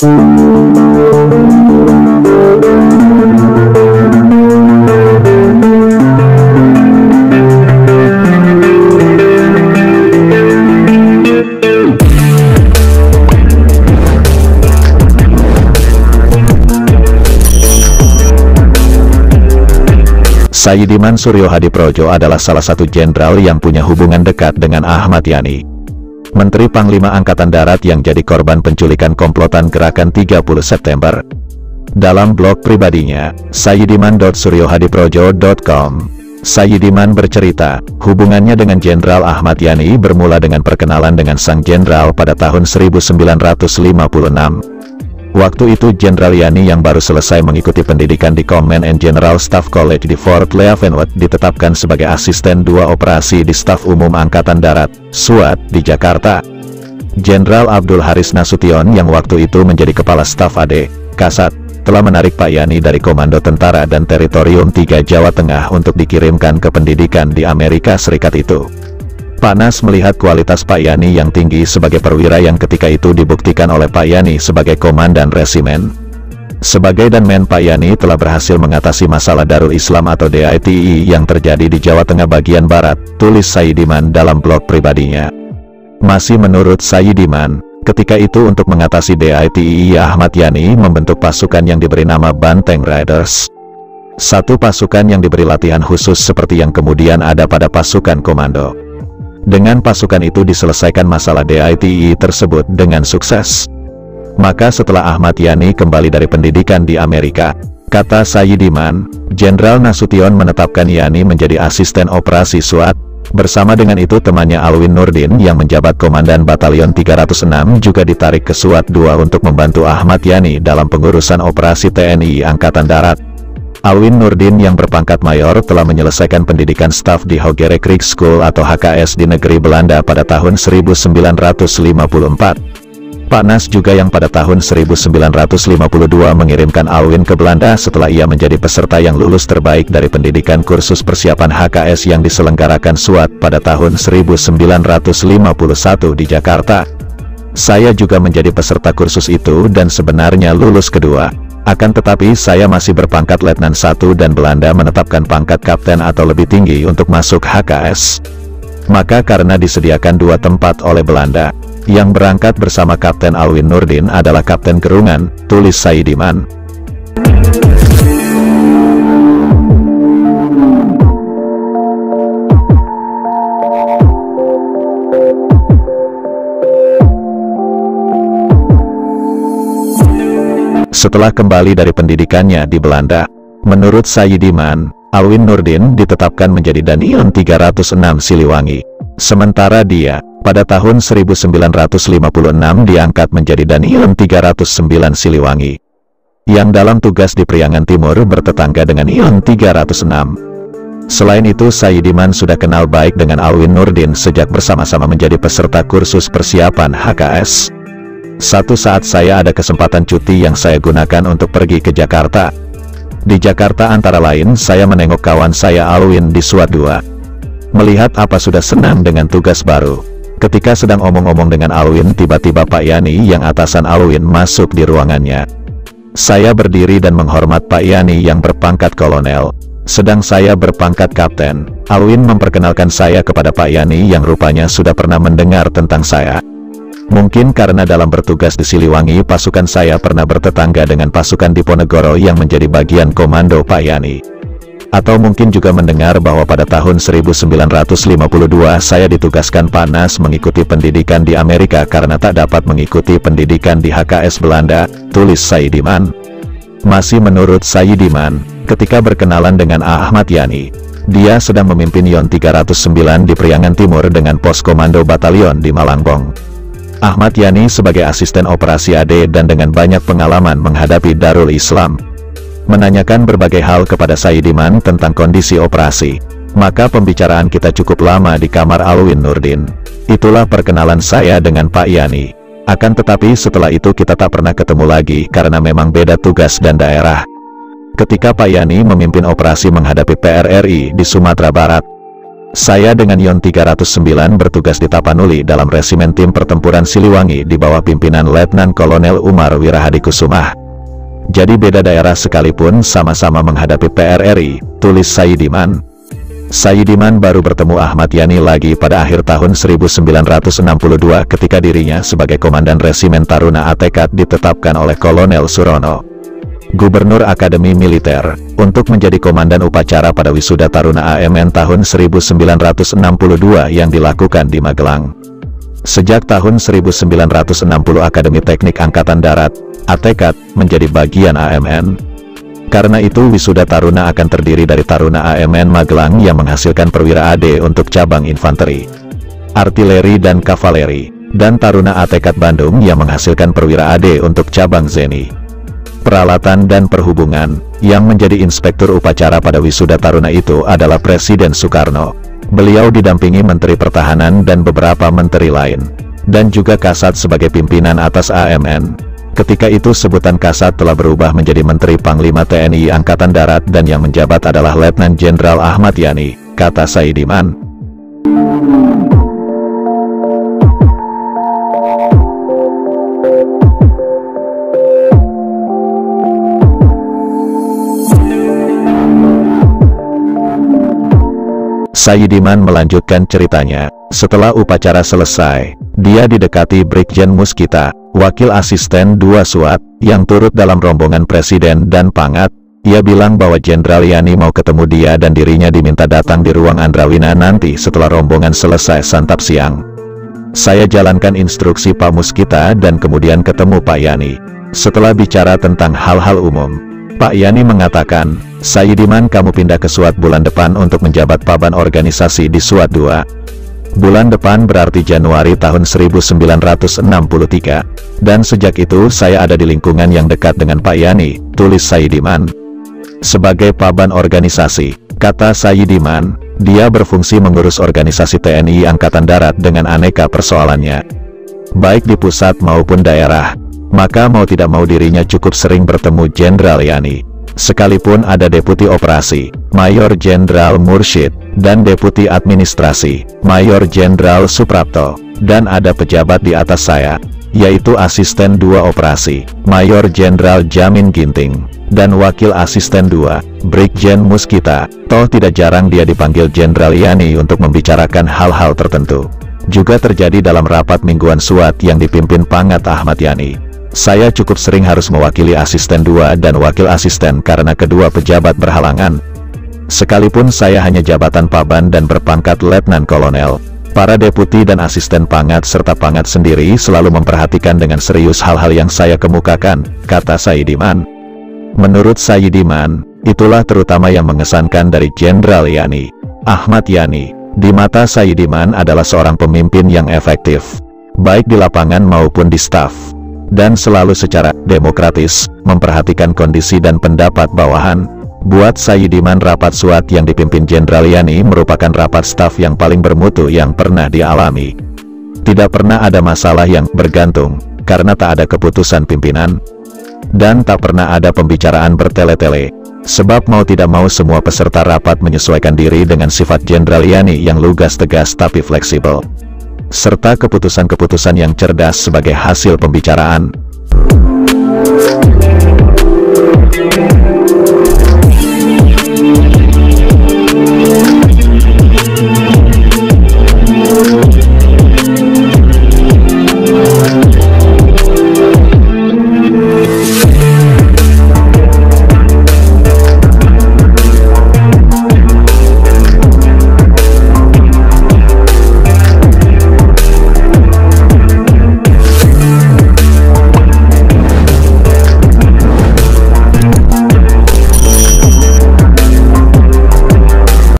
Sayyidiman Suryo Hadiprojo adalah salah satu jenderal yang punya hubungan dekat dengan Ahmad Yani, Menteri Panglima Angkatan Darat yang jadi korban penculikan komplotan Gerakan 30 September. Dalam blog pribadinya, sayyidiman.suryohadiprojo.com, Sayyidiman bercerita, hubungannya dengan Jenderal Ahmad Yani bermula dengan perkenalan dengan sang jenderal pada tahun 1956. Waktu itu Jenderal Yani yang baru selesai mengikuti pendidikan di Command and General Staff College di Fort Leavenworth ditetapkan sebagai asisten 2 operasi di Staf Umum Angkatan Darat, SWAT, di Jakarta. Jenderal Abdul Haris Nasution yang waktu itu menjadi Kepala Staf AD, Kasat, telah menarik Pak Yani dari Komando Tentara dan Teritorium 3 Jawa Tengah untuk dikirimkan ke pendidikan di Amerika Serikat itu. Pak Nas melihat kualitas Pak Yani yang tinggi sebagai perwira yang ketika itu dibuktikan oleh Pak Yani sebagai Komandan Resimen. Sebagai Danmen, Pak Yani telah berhasil mengatasi masalah Darul Islam atau DITI yang terjadi di Jawa Tengah bagian Barat, tulis Sayyidiman dalam blog pribadinya. Masih menurut Sayyidiman, ketika itu untuk mengatasi DITI Ahmad Yani membentuk pasukan yang diberi nama Banteng Riders. Satu pasukan yang diberi latihan khusus seperti yang kemudian ada pada pasukan komando. Dengan pasukan itu diselesaikan masalah DITI tersebut dengan sukses. Maka setelah Ahmad Yani kembali dari pendidikan di Amerika, kata Sayyidiman, Jenderal Nasution menetapkan Yani menjadi asisten operasi SWAT. Bersama dengan itu temannya Alwin Nurdin yang menjabat Komandan Batalion 306 juga ditarik ke SWAT 2 untuk membantu Ahmad Yani dalam pengurusan operasi TNI Angkatan Darat. Alwin Nurdin yang berpangkat mayor telah menyelesaikan pendidikan staf di Hogere Kriegsschool atau HKS di negeri Belanda pada tahun 1954. Pak Nas juga yang pada tahun 1952 mengirimkan Alwin ke Belanda setelah ia menjadi peserta yang lulus terbaik dari pendidikan kursus persiapan HKS yang diselenggarakan SWAT pada tahun 1951 di Jakarta. Saya juga menjadi peserta kursus itu dan sebenarnya lulus kedua. Akan tetapi saya masih berpangkat Letnan 1 dan Belanda menetapkan pangkat Kapten atau lebih tinggi untuk masuk HKS. Maka karena disediakan 2 tempat oleh Belanda, yang berangkat bersama Kapten Alwin Nurdin adalah Kapten Gerungan, tulis Sayyidiman. Setelah kembali dari pendidikannya di Belanda, menurut Sayyidiman, Alwin Nurdin ditetapkan menjadi Danion 306 Siliwangi. Sementara dia, pada tahun 1956 diangkat menjadi Danion 309 Siliwangi. Yang dalam tugas di Priangan Timur bertetangga dengan Ion 306. Selain itu Sayyidiman sudah kenal baik dengan Alwin Nurdin sejak bersama-sama menjadi peserta kursus persiapan HKS. Satu saat saya ada kesempatan cuti yang saya gunakan untuk pergi ke Jakarta. Di Jakarta antara lain saya menengok kawan saya Alwin di SWAT 2. Melihat apa sudah senang dengan tugas baru. Ketika sedang omong-omong dengan Alwin tiba-tiba Pak Yani yang atasan Alwin masuk di ruangannya. Saya berdiri dan menghormat Pak Yani yang berpangkat kolonel. Sedang saya berpangkat kapten. Alwin memperkenalkan saya kepada Pak Yani yang rupanya sudah pernah mendengar tentang saya. Mungkin karena dalam bertugas di Siliwangi pasukan saya pernah bertetangga dengan pasukan Diponegoro yang menjadi bagian komando Pak Yani. Atau mungkin juga mendengar bahwa pada tahun 1952 saya ditugaskan Pak Nas mengikuti pendidikan di Amerika karena tak dapat mengikuti pendidikan di HKS Belanda, tulis Sayyidiman. Masih menurut Sayyidiman, ketika berkenalan dengan Ahmad Yani, dia sedang memimpin Yon 309 di Priangan Timur dengan pos komando batalion di Malangbong. Ahmad Yani sebagai asisten operasi AD dan dengan banyak pengalaman menghadapi Darul Islam, menanyakan berbagai hal kepada Sayyidiman tentang kondisi operasi. Maka pembicaraan kita cukup lama di kamar Alwin Nurdin. Itulah perkenalan saya dengan Pak Yani. Akan tetapi setelah itu kita tak pernah ketemu lagi karena memang beda tugas dan daerah. Ketika Pak Yani memimpin operasi menghadapi PRRI di Sumatera Barat, Saya dengan Yon 309 bertugas di Tapanuli dalam resimen tim pertempuran Siliwangi di bawah pimpinan Letnan Kolonel Umar Wirahadikusumah. Jadi beda daerah sekalipun sama-sama menghadapi PRRI, tulis Sayyidiman. Sayyidiman baru bertemu Ahmad Yani lagi pada akhir tahun 1962 ketika dirinya sebagai Komandan Resimen Taruna Atekat ditetapkan oleh Kolonel Surono, Gubernur Akademi Militer, untuk menjadi Komandan Upacara pada Wisuda Taruna AMN tahun 1962 yang dilakukan di Magelang. Sejak tahun 1960 Akademi Teknik Angkatan Darat, Atekat, menjadi bagian AMN. Karena itu Wisuda Taruna akan terdiri dari Taruna AMN Magelang yang menghasilkan perwira AD untuk cabang infanteri, artileri dan kavaleri, dan Taruna Atekat Bandung yang menghasilkan perwira AD untuk cabang Zeni, peralatan dan perhubungan. Yang menjadi inspektur upacara pada Wisuda Taruna itu adalah Presiden Soekarno. Beliau didampingi Menteri Pertahanan dan beberapa menteri lain, dan juga Kasat sebagai pimpinan atas AMN. Ketika itu sebutan Kasat telah berubah menjadi Menteri Panglima TNI Angkatan Darat dan yang menjabat adalah Letnan Jenderal Ahmad Yani, kata Sayyidiman. Sayyidiman melanjutkan ceritanya, setelah upacara selesai, dia didekati Brigjen Muskita, wakil asisten 2 SWAT, yang turut dalam rombongan Presiden dan Pangat. Ia bilang bahwa Jenderal Yani mau ketemu dia dan dirinya diminta datang di ruang Andrawina nanti setelah rombongan selesai santap siang. Saya jalankan instruksi Pak Muskita dan kemudian ketemu Pak Yani. Setelah bicara tentang hal-hal umum, Pak Yani mengatakan, Sayyidiman kamu pindah ke SWAT bulan depan untuk menjabat Paban organisasi di SWAT 2. Bulan depan berarti Januari tahun 1963. Dan sejak itu saya ada di lingkungan yang dekat dengan Pak Yani, tulis Sayyidiman. Sebagai Paban organisasi, kata Sayyidiman, dia berfungsi mengurus organisasi TNI Angkatan Darat dengan aneka persoalannya, baik di pusat maupun daerah. Maka mau tidak mau dirinya cukup sering bertemu Jenderal Yani. Sekalipun ada Deputi Operasi, Mayor Jenderal Mursyid, dan Deputi Administrasi, Mayor Jenderal Suprapto, dan ada pejabat di atas saya, yaitu Asisten 2 Operasi, Mayor Jenderal Jamin Ginting, dan Wakil Asisten 2, Brigjen Muskita. Toh tidak jarang dia dipanggil Jenderal Yani untuk membicarakan hal-hal tertentu. Juga terjadi dalam rapat mingguan SWAT yang dipimpin Pangat Ahmad Yani. Saya cukup sering harus mewakili Asisten 2 dan Wakil Asisten karena kedua pejabat berhalangan. Sekalipun saya hanya jabatan Paban dan berpangkat Letnan Kolonel, para deputi dan asisten Pangat serta Pangat sendiri selalu memperhatikan dengan serius hal-hal yang saya kemukakan, kata Sayyidiman. Menurut Sayyidiman, itulah terutama yang mengesankan dari Jenderal Yani. Ahmad Yani, di mata Sayyidiman adalah seorang pemimpin yang efektif, baik di lapangan maupun di staf, dan selalu secara demokratis memperhatikan kondisi dan pendapat bawahan. Buat Sayyidiman, rapat SWAT yang dipimpin Jenderal Yani merupakan rapat staf yang paling bermutu yang pernah dialami. Tidak pernah ada masalah yang bergantung, karena tak ada keputusan pimpinan. Dan tak pernah ada pembicaraan bertele-tele, sebab mau tidak mau semua peserta rapat menyesuaikan diri dengan sifat Jenderal Yani yang lugas tegas tapi fleksibel, serta keputusan-keputusan yang cerdas sebagai hasil pembicaraan.